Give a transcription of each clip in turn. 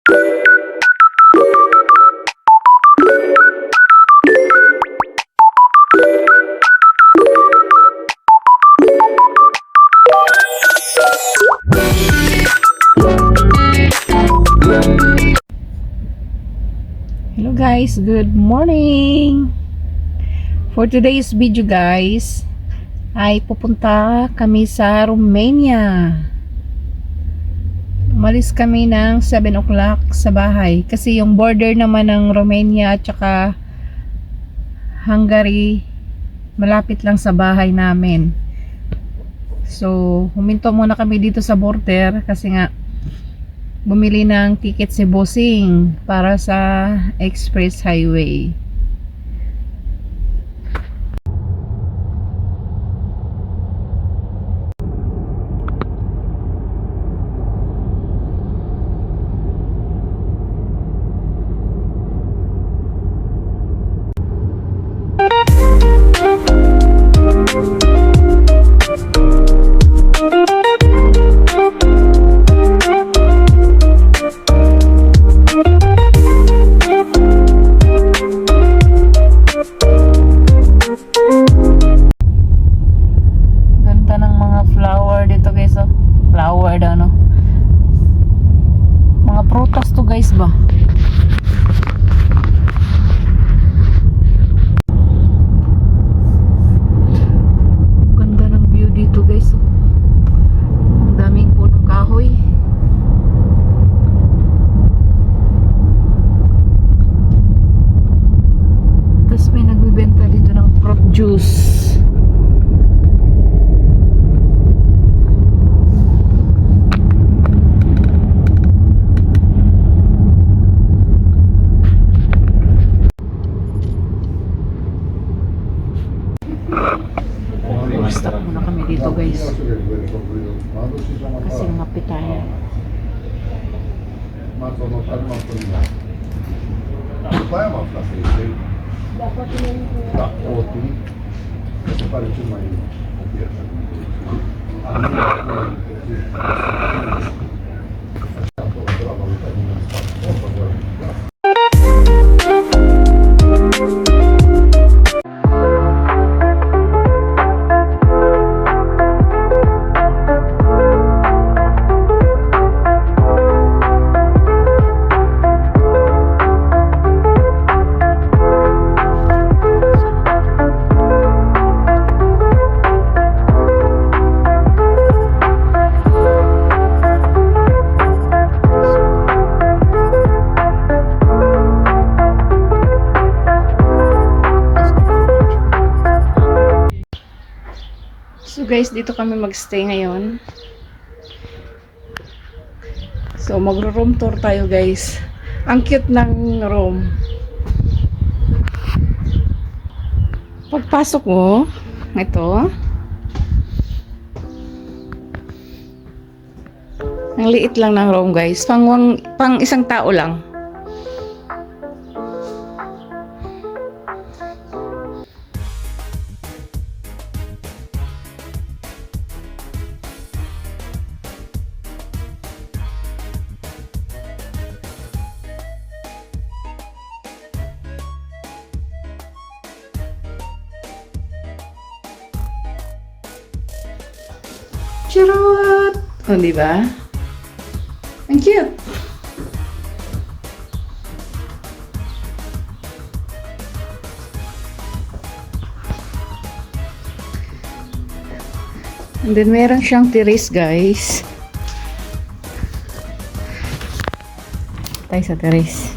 Hello guys, good morning. For today's video guys, ay pupunta kami sa Romania. Umalis kami ng 7 o'clock sa bahay kasi yung border naman ng Romania at saka Hungary malapit lang sa bahay namin. So huminto muna kami dito sa border kasi nga bumili ng ticket si Bossing para sa express highway. Flower daw, no? Mga prutas to guys ba? Ganda ng view dito guys, oh. Ang daming punong kahoy. Tapos may nagbibenta dito ng fruit juice. Stop muna kami dito guys kasi ngapit tayo. So guys, dito kami magstay ngayon. So magro-room tour tayo guys. Ang cute ng room. Pagpasok mo, ito. Ang liit lang ng room guys. Pang isang tao lang. Charot! O, diba? Ang cute! And then, meron siyang terrace, guys. Tayo sa terrace.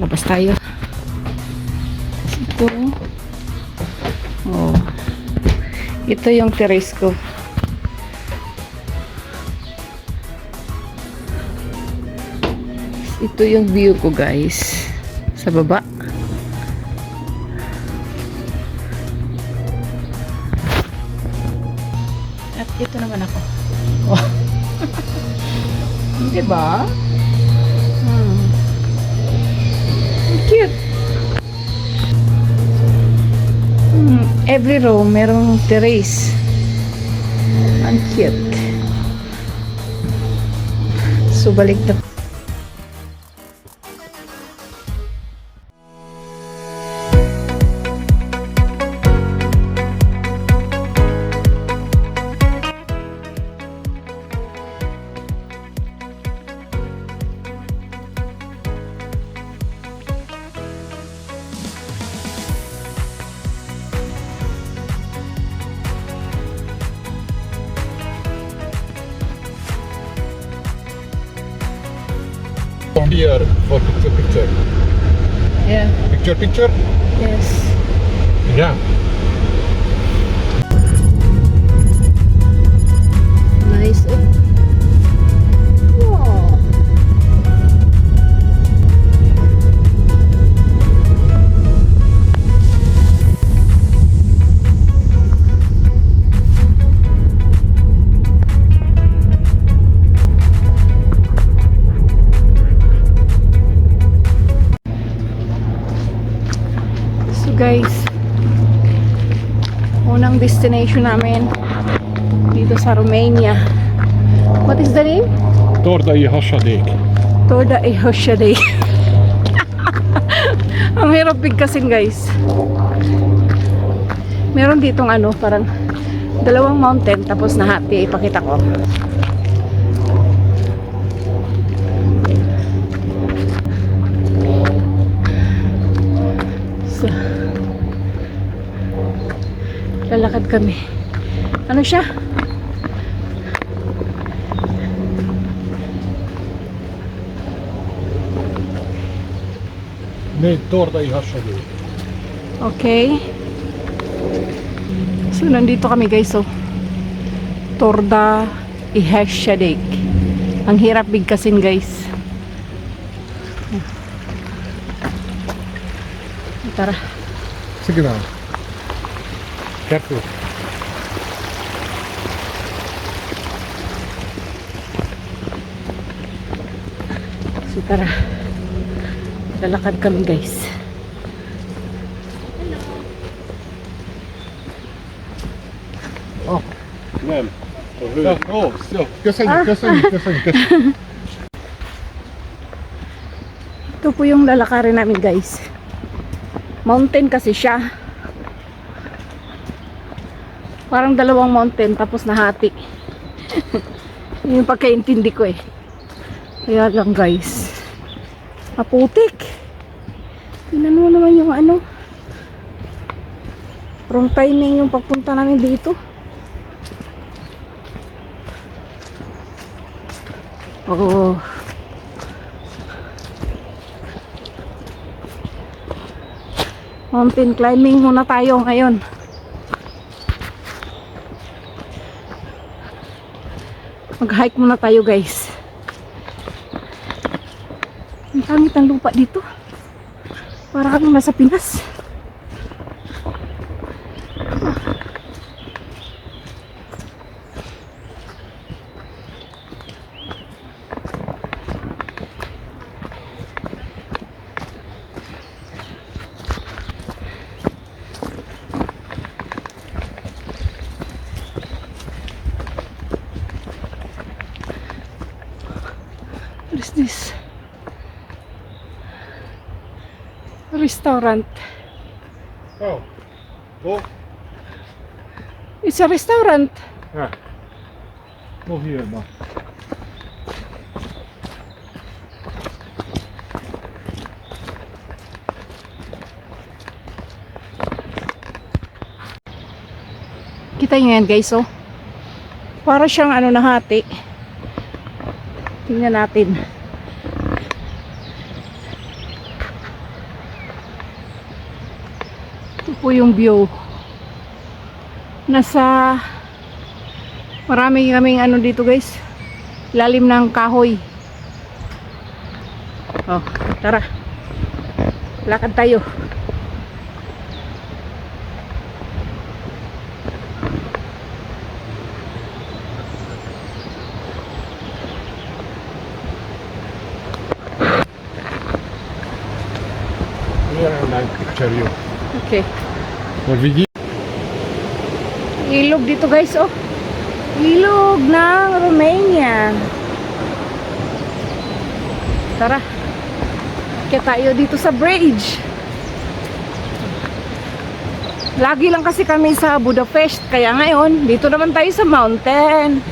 Labas tayo. Ito. Oh. Ito yung terrace ko. Ito yung view ko guys sa baba. At ito naman ako. Oh. Diba? Cute. Every room merong terrace. Ang cute. So balik na. From here for picture. Yeah. Picture. Yes. Yeah. Nice. Oh. So guys, unang destination namin dito sa Romania. What is the name? Tordai hasadék. Torda e Hoshade. Ang hirap bigkasin guys. Meron ditong ano, parang dalawang mountain tapos nahati. Ipakita ko. So, lalakad kami. Ano siya? Ne, Tordai hasadék. Okay. So, nandito kami guys. So, Torda Iheshadek. Ang hirap bigkasin guys. Tara. Sige na. Careful. So, tara. Lalakad kami guys. Oh. Nem. Oh, so. Köszönjük. Ito po yung lalakarin namin guys. Mountain kasi siya. Parang dalawang mountain tapos nahati. Yun yung pagkaintindi ko eh. Kaya lang guys. Maputik. Tingnan mo naman yung ano. Wrong timing yung pagpunta namin dito. Oh. Mountain climbing muna tayo ngayon. Mag-hike muna tayo guys. Ang pangit ang lupa dito. Para kami nasa Pinas. What is this? Restaurant. Oh. Go. It's a restaurant. Yeah. Go here, ma. Kita nyo yan guys, oh. Para siyang ano nahati. Tingnan natin. Ito po yung view. Nasa marami kaming ano dito guys. Lalim ng kahoy. Oh, tara. Lakad tayo. Here and I'll picture you. Okay. What we did. Ilog dito guys, oh. Ilog ng Romania. Tara. Kaya tayo dito sa bridge. Lagi lang kasi kami sa Budapest. Kaya ngayon, dito naman tayo sa mountain.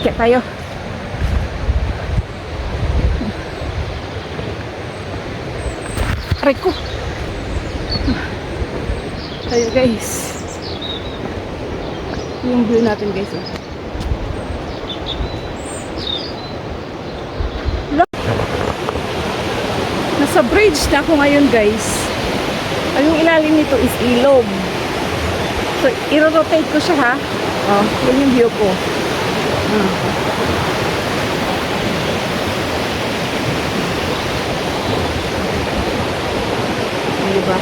Kaya tayo. Aray ko. Tayo guys. Yung view natin guys. Nasa bridge na ako ngayon, guys. Ang yung ilalim nito is ilog. So, i-rotate ko siya, ha. Oh, yun yung view ko. Diba?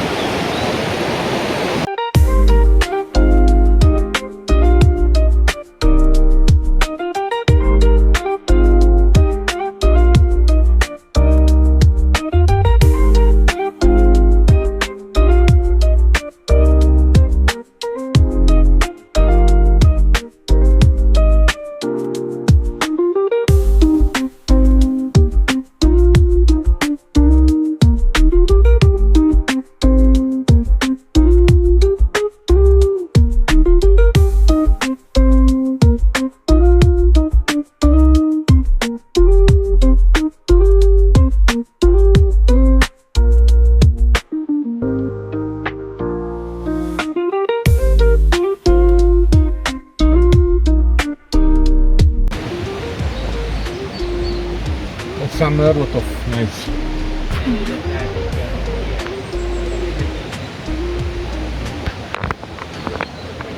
Summer, lot of nice.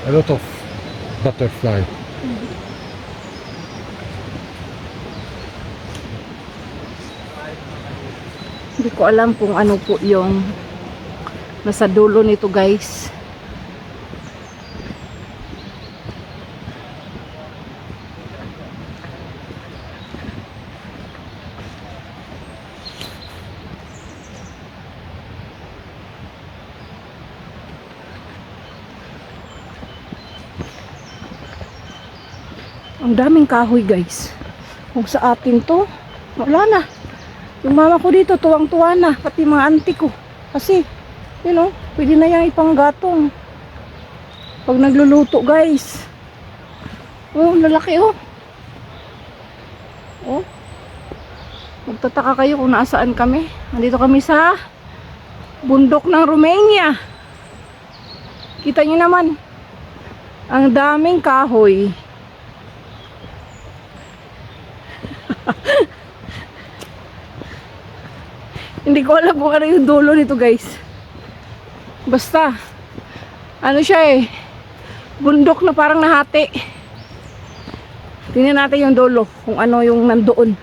A lot of butterfly. Hindi ko alam kung ano po yung nasa dulo nito, guys. Ang daming kahoy, guys. Kung sa atin to, wala na. Yung mama ko dito, tuwang-tuwa na. Pati mga auntie ko. Kasi, you know, pwede na yung ipanggatong. Pag nagluluto, guys. Oh, lalaki, oh. Oh. Magtataka kayo kung nasaan kami. Nandito kami sa bundok ng Romania. Kita nyo naman. Ang daming kahoy. Hindi ko alam kung ano yung dulo nito, guys. Basta ano siya eh, bundok na parang nahati. Tingnan natin yung dulo, kung ano yung nandoon.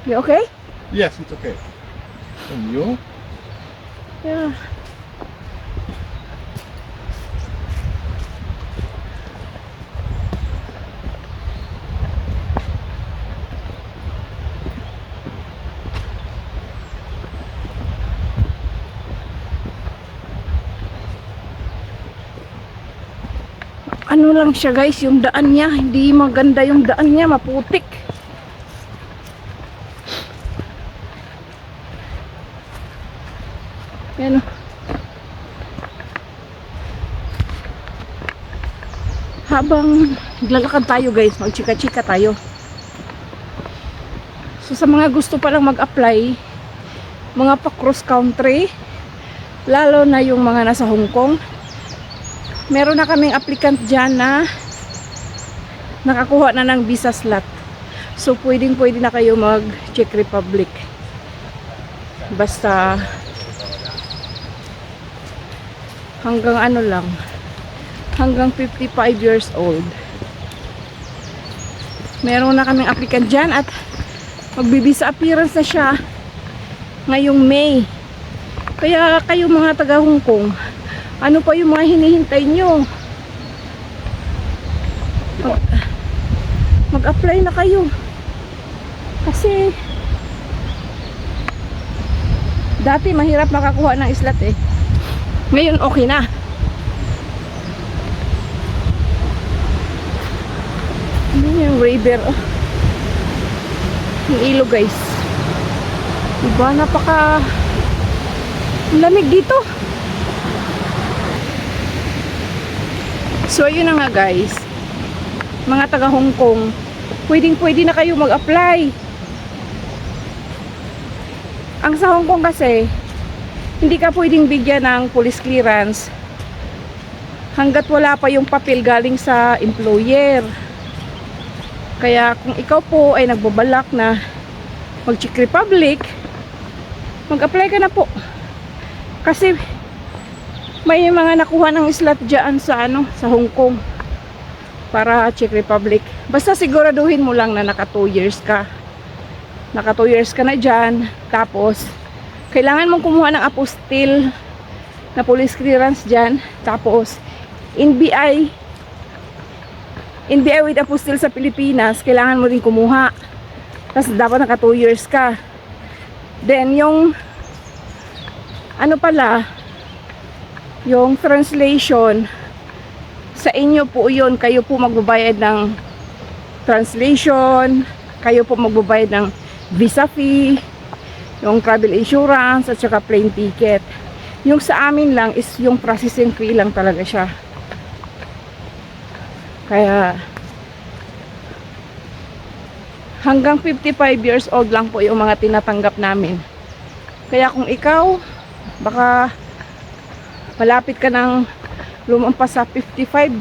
You okay? Yes, it's okay. And you? Yeah. Ano lang siya, guys, yung daan niya, hindi maganda yung daan niya, maputik. Yan o. Habang naglalakad tayo, guys, magchika-chika tayo. So sa mga gusto palang mag-apply, mga pa cross country, lalo na yung mga nasa Hong Kong, meron na kaming applicant dyan na nakakuha na ng visa slot. So pwede na kayo mag Czech Republic. Basta hanggang ano lang, hanggang 55 years old. Meron na kaming applicant dyan at magbibisa appearance na siya ngayong May. Kaya kayo mga taga Hong Kong, ano pa yung mga hinihintay nyo? Mag-apply na kayo. Kasi dati mahirap makakuha ng slot eh. Ngayon okay na. Ano yung river? Oh. Yung ilog, guys. Diba, napaka lamig dito. So ayun na nga, guys, mga taga Hong Kong, pwede na kayo mag-apply. Ang sa Hong Kong kasi, hindi ka pwedeng bigyan ng police clearance hanggat wala pa yung papel galing sa employer. Kaya kung ikaw po ay nagbabalak na mag-Czech Republic, mag-apply ka na po. Kasi may mga nakuha ng slot dyan sa sa Hong Kong para Czech Republic. Basta siguraduhin mo lang na naka 2 years ka. Naka 2 years ka na dyan. Tapos kailangan mong kumuha ng apostille na police clearance dyan. Tapos NBI with apostille sa Pilipinas, kailangan mo rin kumuha. Tapos dapat naka 2 years ka. Then yung yung translation sa inyo po yun. Kayo po magbabayad ng translation, kayo po magbabayad ng visa fee, yung travel insurance, at saka plane ticket. Yung sa amin lang is yung processing fee lang talaga siya. Kaya hanggang 55 years old lang po yung mga tinatanggap namin. Kaya kung ikaw baka malapit ka ng lumampas sa 55,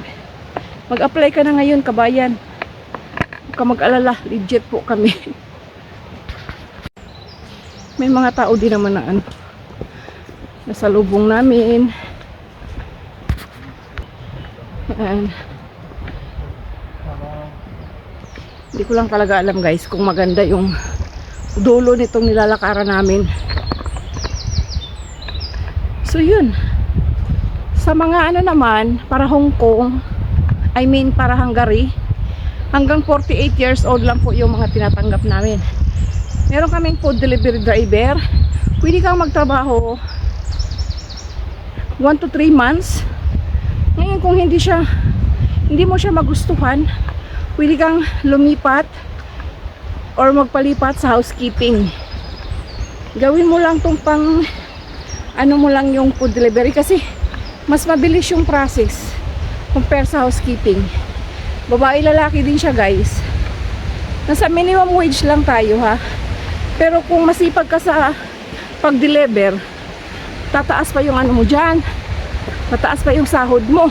mag-apply ka na ngayon, kabayan. Huwag ka mag-alala, legit po kami. May mga tao din naman na nasa lubong namin. Ayan. Hindi ko lang talaga alam guys kung maganda yung dulo nitong nilalakaran namin. So yun. Sa mga naman, para Hong Kong, para Hungary, hanggang 48 years old lang po yung mga tinatanggap namin. Meron kaming food delivery driver. Pwede kang magtrabaho 1 to 3 months. Ngayon kung hindi mo siya magustuhan, pwede kang lumipat or magpalipat sa housekeeping. Gawin mo lang tong mo lang yung food delivery kasi mas mabilis yung process compare sa housekeeping. Babae lalaki din siya guys. Nasa minimum wage lang tayo ha. Pero kung masipag ka sa pag-deliver, tataas pa yung mo dyan. Tataas pa yung sahod mo.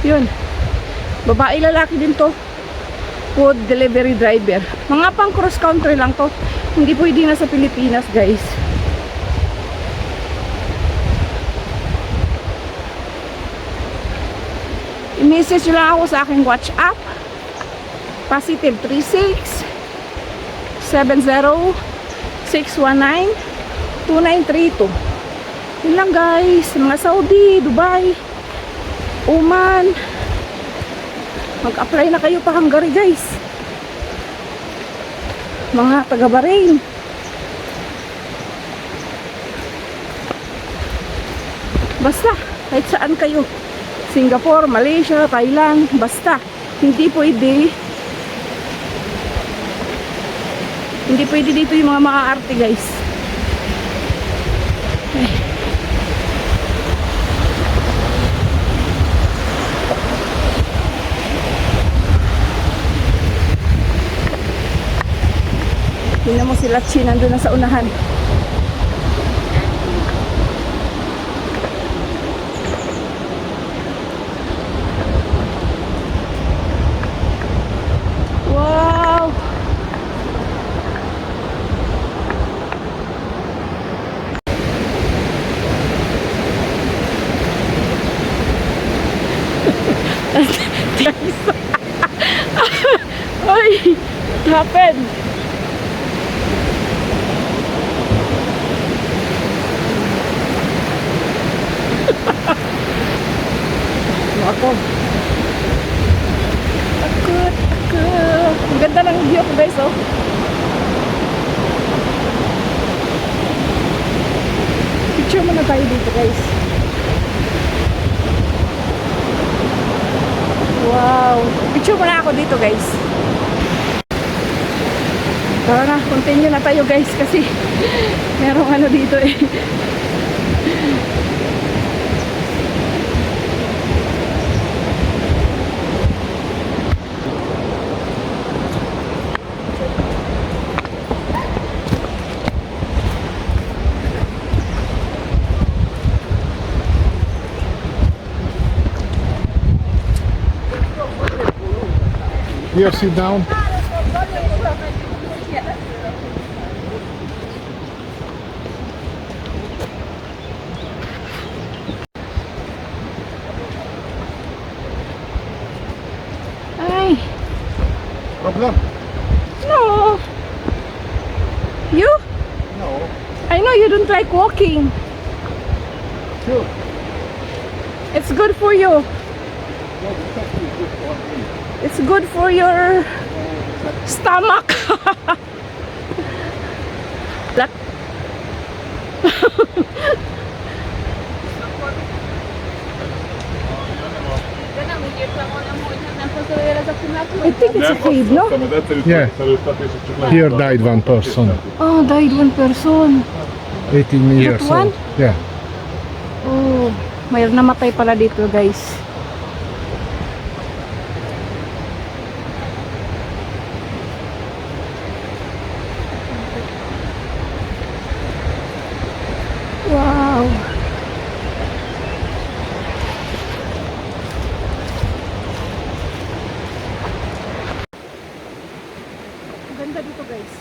Yun. Babae lalaki din to, food delivery driver. Mga pang cross country lang to, hindi pwede na sa Pilipinas guys. I-message nyo lang ako sa aking WhatsApp, positive 36 70 619 2932. Yun lang guys. Mga Saudi, Dubai, Oman, mag-apply na kayo pa Hungary guys. Mga taga Bahrain. Basta kahit saan kayo, Singapore, Malaysia, Thailand, basta hindi pwede dito yung mga makaarte guys. Tingnan mo sila Chi, nandun na sa unahan. Wow! Ay! What happened? Ako. Takot. Ang ganda ng view ko guys, oh. Picture muna tayo dito guys. Wow. Picture muna ako dito guys. Tara na, continue na tayo guys kasi merong dito eh. Here, sit down. Ay, Problem? no. You? No. I know you don't like walking. Sure. It's good for you. It's good for your stomach. Black. I think it's a cave, no? Yeah. Here died one person. Oh, died one person. 18 years one? old. Yeah. Oh, mayroon namatay pala dito, guys. Wow. Ganda dito, guys.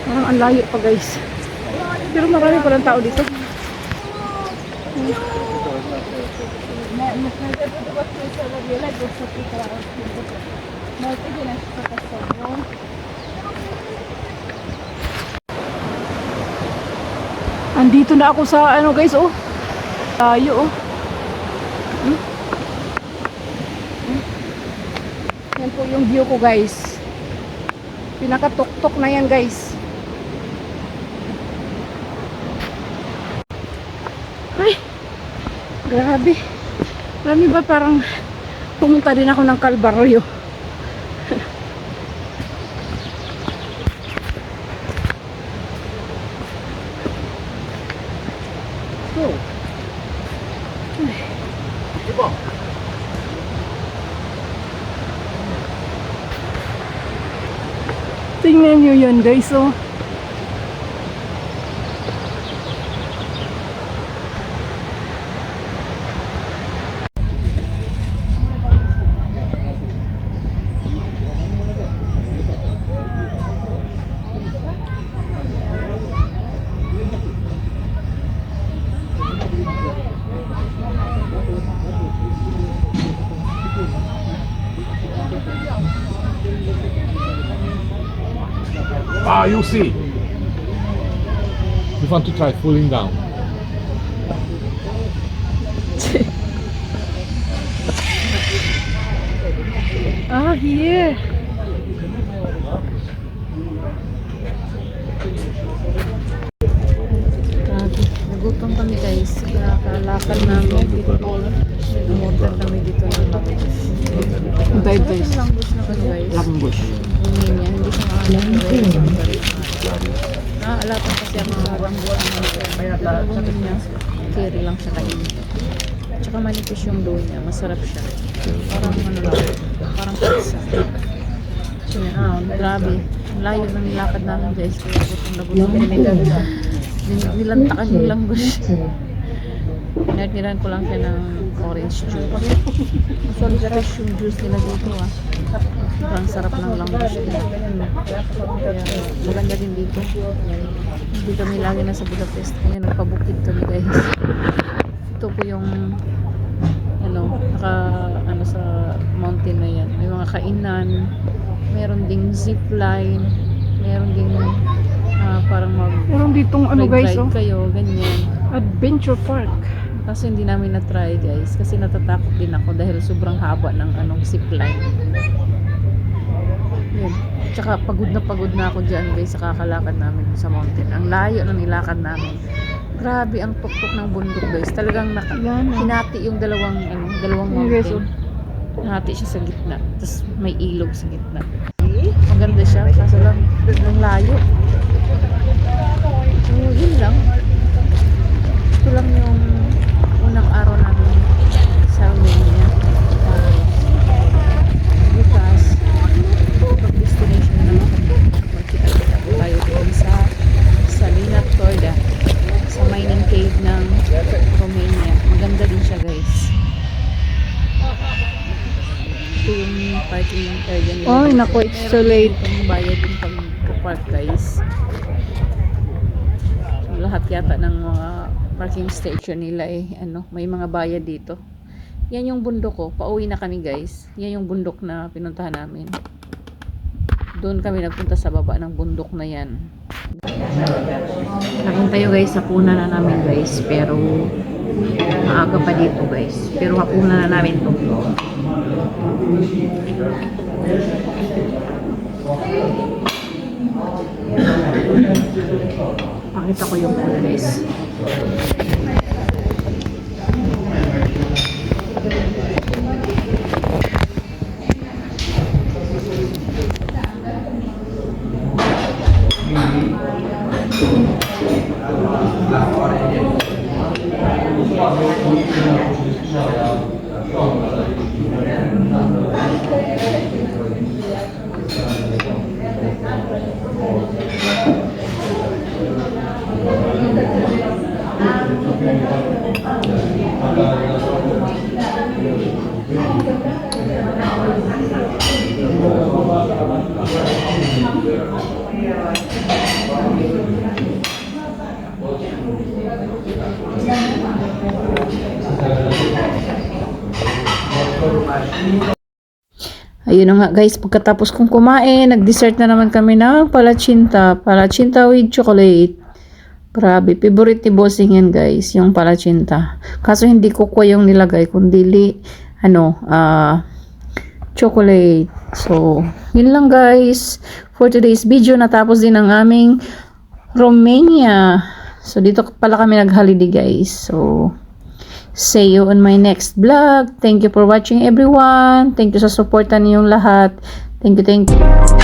Parang ang layo pa, guys. Pero marami palang tao dito. Andito na ako sa ano, guys, oh. Layo, oh. Yan po yung view ko, guys. Pinakatuktok na yan, guys. Ay, grabe. Alam niyo ba, parang pumunta din ako ng Kalbaryo. So. Diba? Tingnan niyo yun, guys, oh. Ah, you see. You want to try falling down? Ah, here. Grabe, nagutom kami, guys. Nakakalakan namin dito. Umorder kami dito ng language. Dive, guys. Language na kami, guys. Language. Hindi niya, hindi siya makakalakan. Naaalatan kasi ang mga language niya. Pero niya, carry lang siya kain. Tsaka manipis yung dough niya, masarap siya. Parang ano lang, parang pizza. So, grabe. Layo ng nilakad namin, guys. Kaya gutom na gutom. Nilantakan yung language. Tinatiran ko lang siya ng orange juice. Actually, fresh yung juice nila dito, ah. Parang sarap ng language nila. Kaya maganda din dito. Hindi kami lagi nasa Budapest. Kaya nagpabukid kami, guys. Ito po yung sa mountain na yan. May mga kainan, meron ding zipline, meron ding parang Meron ditong ano, guys, ride oh, kayo, ganyan. Adventure Park. Kaso hindi namin na-try guys. Kasi natatakot din ako dahil sobrang haba ng zipline. Yun. Tsaka pagod na ako dyan guys sa kakalakad namin sa mountain. Ang layo na nilakad namin. Grabe ang tuktok ng bundok guys. Talagang hinati yung dalawang mountain. Hinati siya sa gitna. Tapos may ilog sa gitna. Maganda siya. Kaso lang ang layo. So yun lang. Ito lang yung unang araw namin sa Romania. Bukas destination na naman magkita-kita po tayo doon sa Salina Torda, sa mining cave ng Romania. Maganda din siya guys. Ito yung parking area nila. Ay, naku, it's so late. Itong bayad yung pag-park guys. So, lahat yata ng mga parking station nila may mga bayad dito. Yan yung bundok ko. Pauwi na kami guys. Yan yung bundok na pinuntahan namin. Doon kami nagpunta sa baba ng bundok na yan. Nakain tayo guys sa puna na namin guys. Pero maaga pa dito guys. Pero hapuna na namin to. Pakita ko yung puna guys. Ayun na nga guys, pagkatapos kong kumain, nag-dessert na naman kami ng palachinta with chocolate. Grabe, favorite ni Bossing yan guys, yung palachinta. Kaso hindi cocoa yung nilagay, kundi chocolate. So, yun lang guys for today's video. Natapos din ang aming Romania. So, dito pala kami nag-holiday guys. So, see you on my next vlog. Thank you for watching everyone. Thank you sa supportan niyong lahat. Thank you.